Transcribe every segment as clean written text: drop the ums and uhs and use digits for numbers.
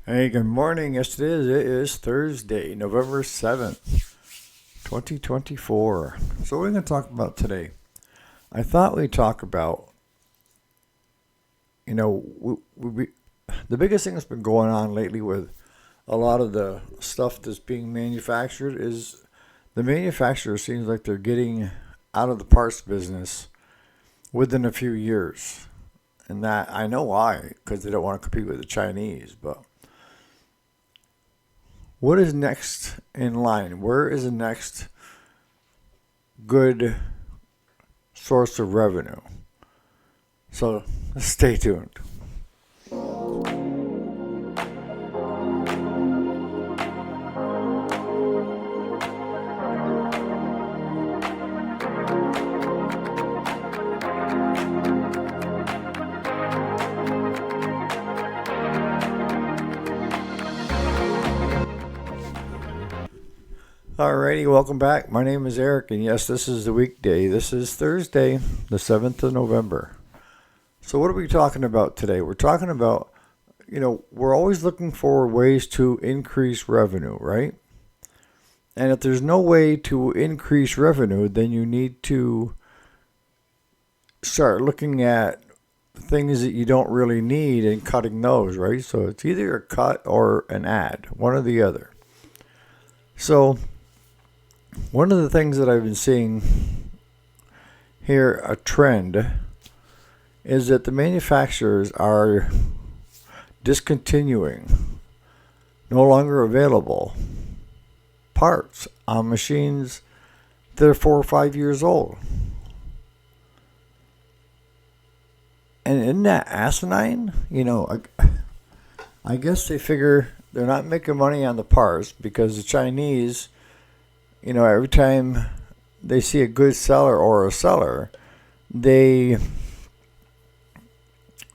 Hey, good morning. Yes, it is. It is Thursday, November 7th, 2024. So, what are we going to talk about today? I thought we'd talk about, you know, the biggest thing that's been going on lately with a lot of the stuff that's being manufactured is the manufacturer seems like they're getting out of the parts business within a few years. And that I know why, because they don't want to compete with the Chinese, but what is next in line? Where is the next good source of revenue? So stay tuned. Alrighty, welcome back. My name is Eric, and yes, this is the weekday. This is Thursday, the 7th of November. So, what are we talking about today? We're talking about, we're always looking for ways to increase revenue, right? And if there's no way to increase revenue, then you need to start looking at things that you don't really need and cutting those, right? So, it's either a cut or an add, one or the other. So, one of the things that I've been seeing here, a trend, is that the manufacturers are discontinuing, no longer available, parts on machines that are 4 or 5 years old. And isn't that asinine? I guess they figure they're not making money on the parts because the Chinese, every time they see a good seller or a seller, they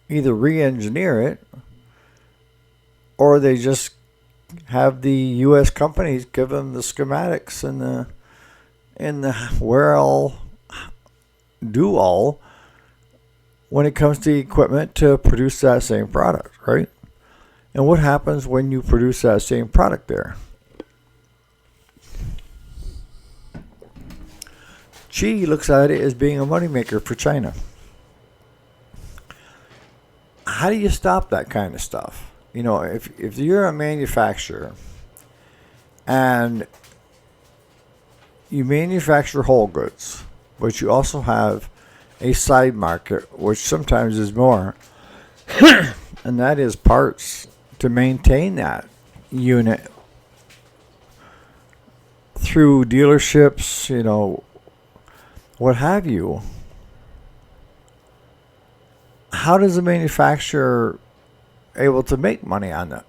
either re-engineer it or they just have the U.S. companies give them the schematics and the where all do all when it comes to equipment to produce that same product, right? And what happens when you produce that same product there? Xi looks at it as being a moneymaker for China. How do you stop that kind of stuff? If you're a manufacturer and you manufacture whole goods, but you also have a side market, which sometimes is more, and that is parts to maintain that unit through dealerships, what have you. How does the manufacturer able to make money on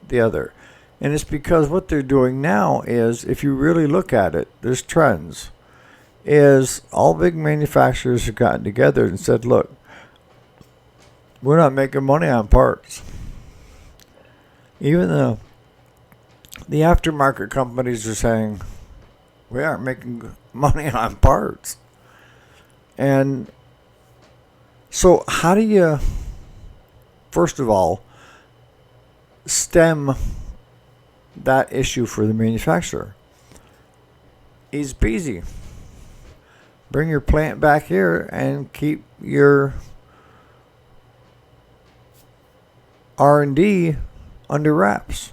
the other? And it's because what they're doing now is, if you really look at it, there's trends. Is all big manufacturers have gotten together and said, look, we're not making money on parts. Even the aftermarket companies are saying, we aren't making money on parts. And so how do you, first of all, stem that issue for the manufacturer? Easy peasy. Bring your plant back here and keep your R&D under wraps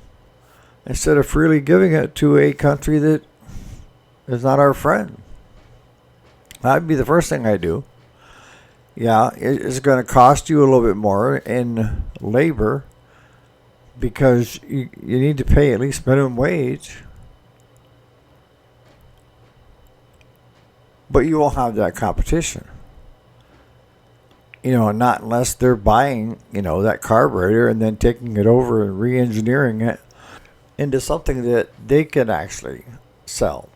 instead of freely giving it to a country that is not our friend. That'd be the first thing I do. Yeah, it's going to cost you a little bit more in labor because you need to pay at least minimum wage. But you won't have that competition. Not unless they're buying, that carburetor and then taking it over and re-engineering it into something that they can actually sell.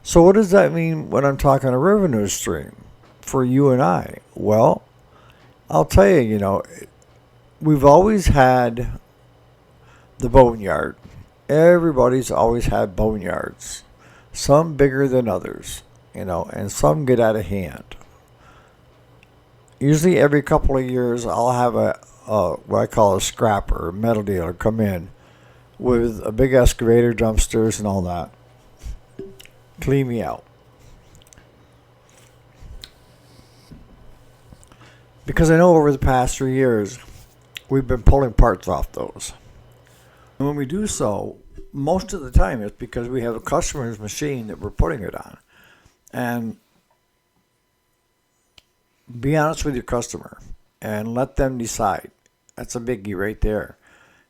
So what does that mean when I'm talking a revenue stream for you and I? Well, I'll tell you, we've always had the boneyard. Everybody's always had boneyards. Some bigger than others, and some get out of hand. Usually every couple of years I'll have what I call a scrapper, a metal dealer, come in with a big excavator, dumpsters, and all that. Clean me out. Because I know over the past 3 years, we've been pulling parts off those. And when we do so, most of the time it's because we have a customer's machine that we're putting it on. And be honest with your customer and let them decide. That's a biggie right there.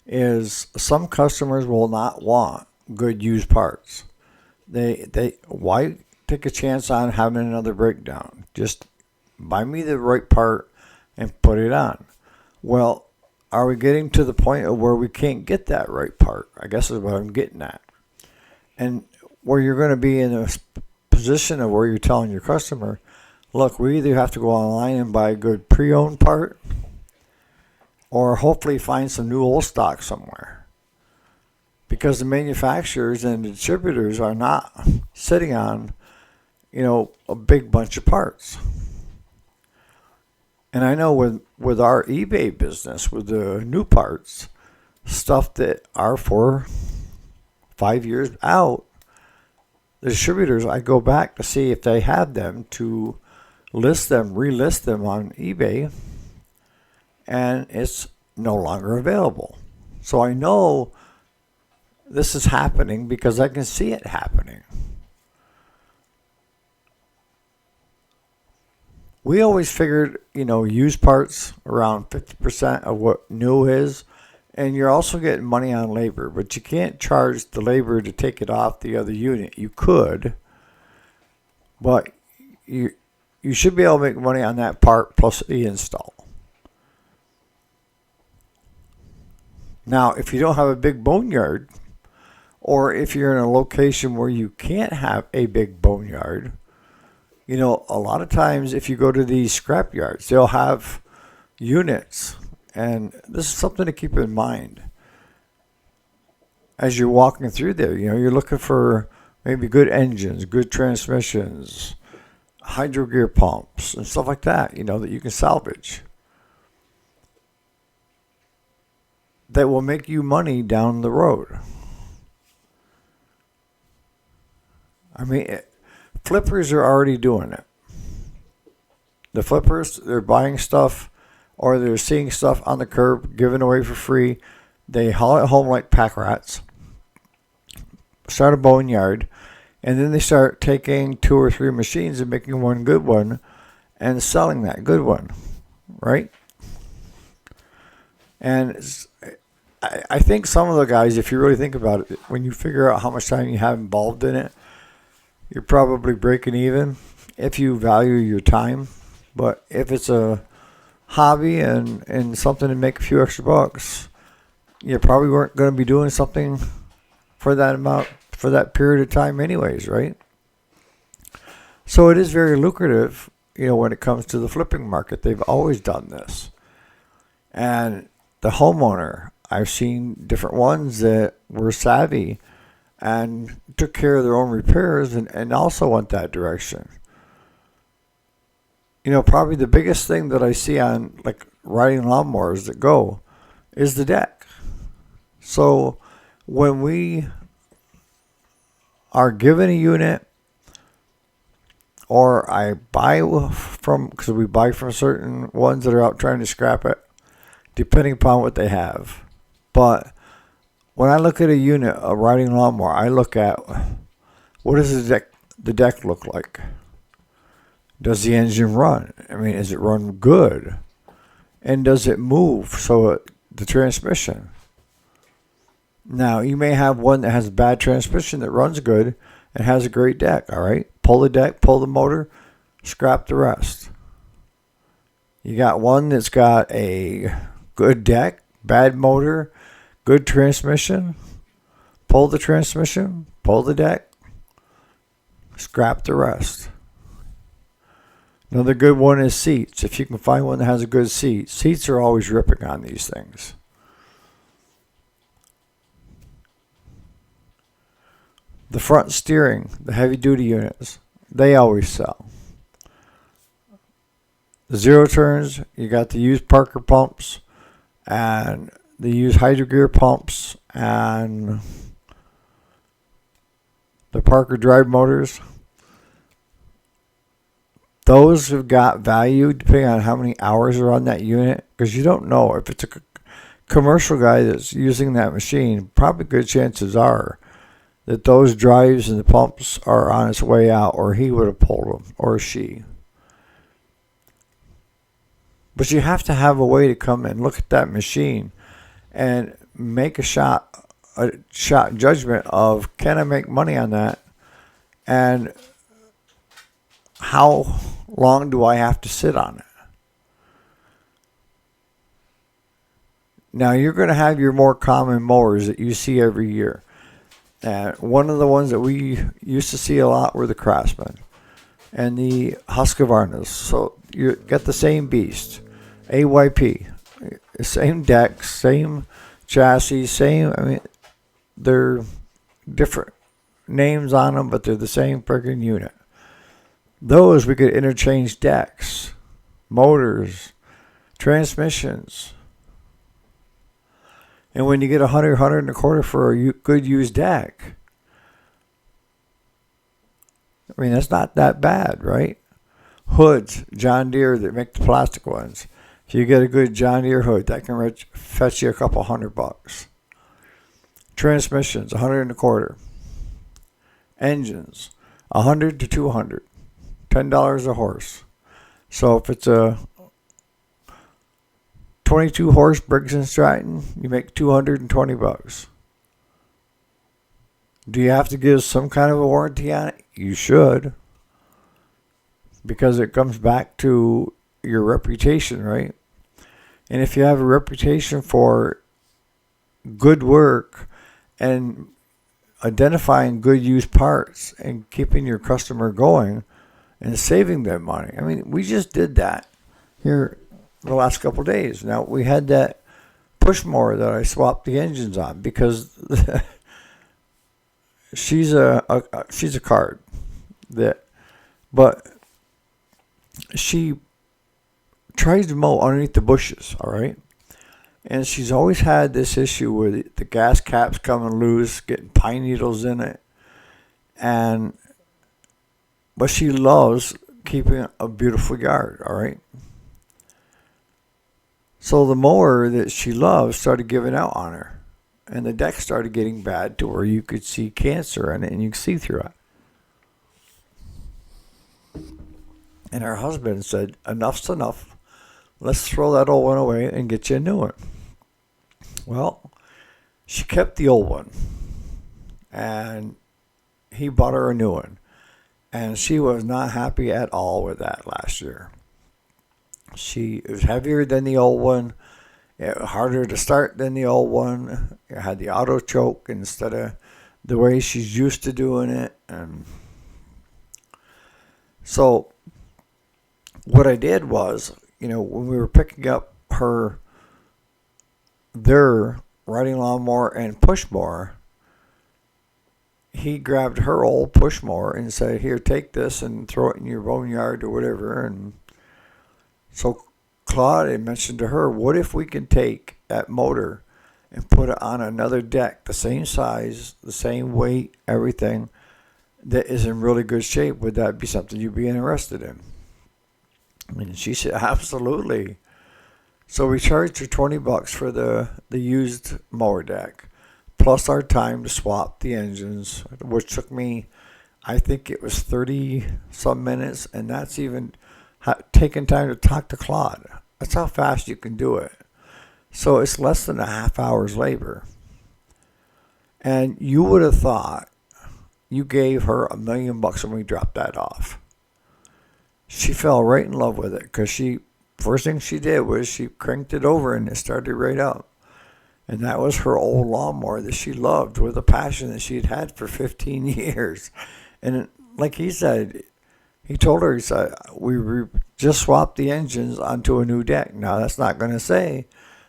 Is some customers will not want good used parts. They why take a chance on having another breakdown? Just buy me the right part and put it on. Well, are we getting to the point of where we can't get that right part? I guess is what I'm getting at. And where you're going to be in a position of where you're telling your customer, look, we either have to go online and buy a good pre-owned part or hopefully find some new old stock somewhere. Because the manufacturers and the distributors are not sitting on, a big bunch of parts. And I know with our eBay business, with the new parts, stuff that are for 5 years out, the distributors, I go back to see if they have them to relist them on eBay, and it's no longer available. So I know this is happening because I can see it happening. We always figured, used parts around 50% of what new is, and you're also getting money on labor, but you can't charge the labor to take it off the other unit. You could, but you should be able to make money on that part plus the install. Now, if you don't have a big boneyard, or if you're in a location where you can't have a big boneyard, a lot of times if you go to these scrap yards, they'll have units. And this is something to keep in mind. As you're walking through there, you're looking for maybe good engines, good transmissions, hydro gear pumps, and stuff like that, that you can salvage. That will make you money down the road. I mean, flippers are already doing it. The flippers, they're buying stuff or they're seeing stuff on the curb given away for free. They haul it home like pack rats, start a boneyard, and then they start taking 2 or 3 machines and making one good one and selling that good one, right? And I think some of the guys, if you really think about it, when you figure out how much time you have involved in it, you're probably breaking even if you value your time. But if it's a hobby and something to make a few extra bucks, you probably weren't going to be doing something for that amount, for that period of time anyways, right? So it is very lucrative, when it comes to the flipping market. They've always done this. And the homeowner, I've seen different ones that were savvy and took care of their own repairs and also went that direction. Probably the biggest thing that I see on like riding lawnmowers that go is the deck. So when we are given a unit, or I buy because we buy from certain ones that are out trying to scrap it, depending upon what they have. But when I look at a unit, a riding lawnmower, I look at what does the deck look like? Does the engine run? I mean, is it run good? And does it move? So the transmission. Now, you may have one that has a bad transmission that runs good and has a great deck, all right? Pull the deck, pull the motor, scrap the rest. You got one that's got a good deck, bad motor, good transmission. Pull the transmission, pull the deck, scrap the rest. Another good one is seats. If you can find one that has a good seat. Seats are always ripping on these things. The front steering, the heavy duty units, they always sell. The zero turns, you got the used Parker pumps, and they use hydrogear pumps and the Parker drive motors. Those have got value depending on how many hours are on that unit, because you don't know if it's a commercial guy that's using that machine. Probably good chances are that those drives and the pumps are on its way out, or he would have pulled them, or she. But you have to have a way to come and look at that machine and make a shot judgment of, can I make money on that, and how long do I have to sit on it? Now, you're going to have your more common mowers that you see every year. And one of the ones that we used to see a lot were the Craftsman and the Husqvarnas. So you get the same beast, AYP, same deck, same chassis, same. I mean, they're different names on them, but they're the same friggin' unit. Those we could interchange decks, motors, transmissions. And when you get $100 and a quarter for a good used deck, I mean, that's not that bad, right? Hoods, John Deere, that make the plastic ones. If you get a good John Deere hood, that can fetch you a couple $100. Transmissions, 100 and a quarter. Engines, 100 to 200. $10 a horse. So if it's a 22 horse Briggs & Stratton, you make $220. Do you have to give some kind of a warranty on it? You should. Because it comes back to your reputation, right? And if you have a reputation for good work and identifying good used parts and keeping your customer going and saving them money. I mean, we just did that here the last couple of days. Now, we had that push mower that I swapped the engines on because she's a card that, but she tries to mow underneath the bushes, all right? And she's always had this issue where the gas cap's coming loose, getting pine needles in it. But she loves keeping a beautiful yard, all right? So the mower that she loves started giving out on her. And the deck started getting bad to where you could see cancer in it and you could see through it. And her husband said, enough's enough. Let's throw that old one away and get you a new one. Well, she kept the old one. And he bought her a new one. And she was not happy at all with that last year. It was heavier than the old one. It was harder to start than the old one. It had the auto choke instead of the way she's used to doing it. And so what I did was, when we were picking up their riding lawnmower and push mower, he grabbed her old push mower and said, here, take this and throw it in your boneyard or whatever. And so Claude had mentioned to her, what if we can take that motor and put it on another deck, the same size, the same weight, everything, that is in really good shape? Would that be something you'd be interested in? And she said, absolutely. So we charged her $20 for the used mower deck, plus our time to swap the engines, which took me, I think it was 30 some minutes, and that's even taking time to talk to Claude. That's how fast you can do it. So it's less than a half hour's labor. And you would have thought you gave her $1 million when we dropped that off. She fell right in love with it because first thing she did was she cranked it over and it started right up. And that was her old lawnmower that she loved with a passion that she'd had for 15 years. And like he said, he told her, he said, we just swapped the engines onto a new deck. Now, that's not going to say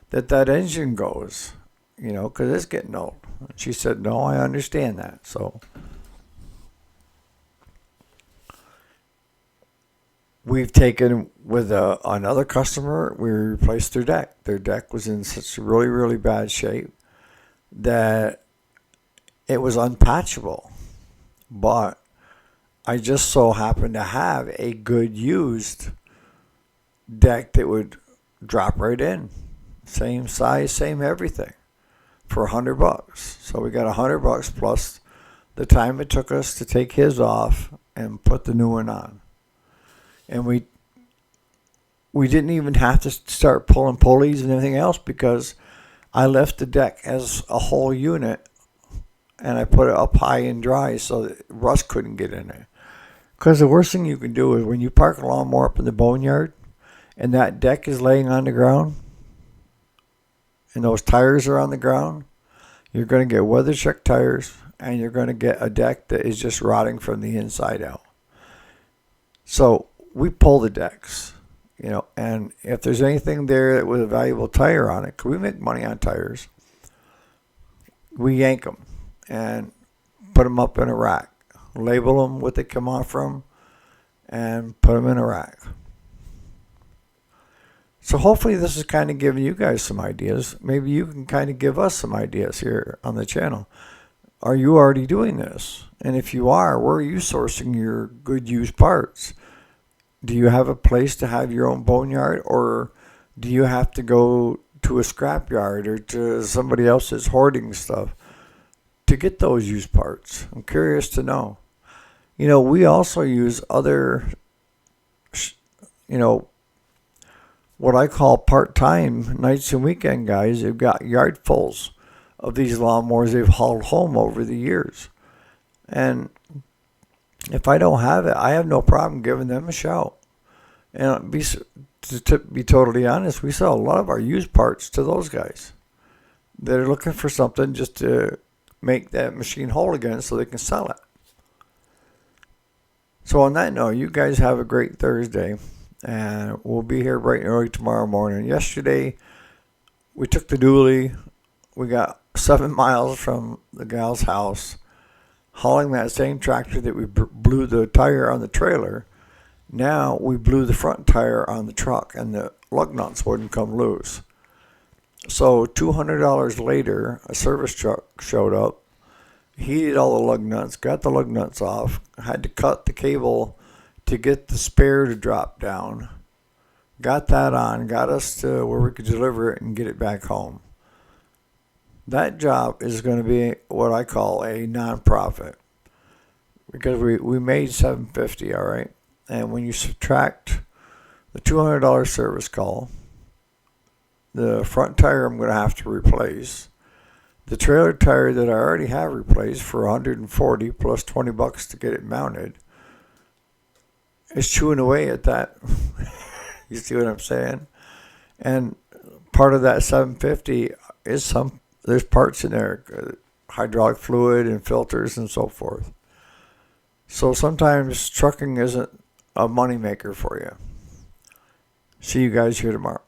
that engine goes, because it's getting old. She said, no, I understand that. So We've taken with another customer, we replaced their deck. Their deck was in such really, really bad shape that it was unpatchable. But I just so happened to have a good used deck that would drop right in. Same size, same everything for $100. So we got $100 plus the time it took us to take his off and put the new one on. And we didn't even have to start pulling pulleys and everything else because I left the deck as a whole unit and I put it up high and dry so that rust couldn't get in there. Because the worst thing you can do is when you park a lawnmower up in the boneyard and that deck is laying on the ground and those tires are on the ground, you're going to get weather check tires and you're going to get a deck that is just rotting from the inside out. So we pull the decks, and if there's anything there with a valuable tire on it, 'cause we make money on tires, we yank them and put them up in a rack, label them what they come off from, and put them in a rack. So hopefully this is kind of giving you guys some ideas. Maybe you can kind of give us some ideas here on the channel. Are you already doing this? And if you are, where are you sourcing your good used parts? Do you have a place to have your own boneyard, or do you have to go to a scrapyard or to somebody else's hoarding stuff to get those used parts? I'm curious to know. We also use other, what I call part-time nights and weekend guys. They've got yardfuls of these lawnmowers they've hauled home over the years. And if I don't have it, I have no problem giving them a shout. And to be totally honest, we sell a lot of our used parts to those guys. They're looking for something just to make that machine whole again so they can sell it. So on that note, you guys have a great Thursday. And we'll be here bright and early tomorrow morning. Yesterday, we took the dually. We got 7 miles from the gal's house, hauling that same tractor that we blew the tire on the trailer. Now we blew the front tire on the truck, and the lug nuts wouldn't come loose. So $200 later, a service truck showed up, heated all the lug nuts, got the lug nuts off, had to cut the cable to get the spare to drop down, got that on, got us to where we could deliver it and get it back home. That job is going to be what I call a non-profit because we made $750, all right? And when you subtract the $200 service call, the front tire I'm going to have to replace, the trailer tire that I already have replaced for $140 plus $20 to get it mounted, is chewing away at that. You see what I'm saying? And part of that 750 is there's parts in there, hydraulic fluid and filters and so forth. So sometimes trucking isn't a moneymaker for you. See you guys here tomorrow.